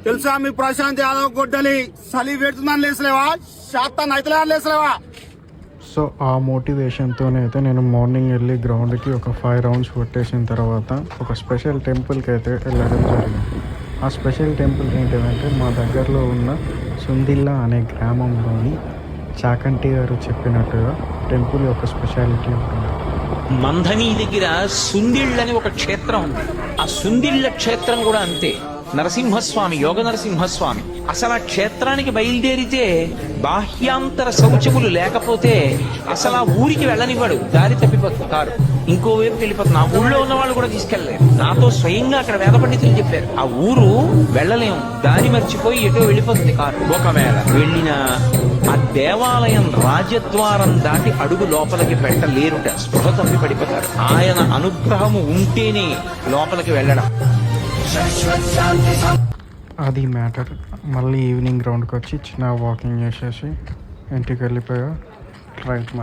తెలుసా మీ ప్రశాంత్ యాదవ్ గొడ్డలి సలి పెడుతుందని లేసలేవా శాతం అయితే లేసలేవా. సో ఆ మోటివేషన్తోనే అయితే నేను మార్నింగ్ వెళ్ళి గ్రౌండ్కి ఒక 5 రౌండ్స్ కొట్టేసిన తర్వాత ఒక స్పెషల్ టెంపుల్కి అయితే వెళ్ళడం జరిగింది. ఆ స్పెషల్ టెంపుల్ ఏంటంటే మా దగ్గరలో ఉన్న సుందిల్లా అనే గ్రామంలోని చాకంటి గారు చెప్పినట్టుగా టెంపుల్ యొక్క స్పెషాలిటీ ఉంటుంది. మంధని దగ్గర సుందిళ్ళని ఒక క్షేత్రం ఉంది. ఆ సుందిళ్ళ క్షేత్రం కూడా అంతే. నరసింహస్వామి, యోగ నరసింహస్వామి. అసలు ఆ క్షేత్రానికి బయలుదేరితే బాహ్యాంతర శౌచములు లేకపోతే అసలు ఆ ఊరికి వెళ్ళనివ్వడు. దారి తప్పిపోతుంది కారు, ఇంకోవైపు వెళ్ళిపోతుంది. ఆ ఊళ్ళో ఉన్న వాళ్ళు కూడా తీసుకెళ్ళలేరు. నాతో స్వయంగా అక్కడ వేద పండితులు చెప్పారు, ఆ ఊరు వెళ్ళలేము, దారి మర్చిపోయి ఎటో వెళ్ళిపోతుంది కారు. ఒకవేళ వెళ్ళినా ఆ దేవాలయం రాజద్వారం దాటి అడుగు లోపలికి పెట్టలేరుట. స్పృహ తప్పి పడిపోతారు. ఆయన అనుగ్రహము ఉంటేనే లోపలికి వెళ్ళడం. అది మ్యాటర్. మళ్ళీ ఈవినింగ్ గ్రౌండ్కి వచ్చి చిన్న వాకింగ్ చేసేసి ఇంటికి వెళ్ళిపోయా. రైట్ మరి.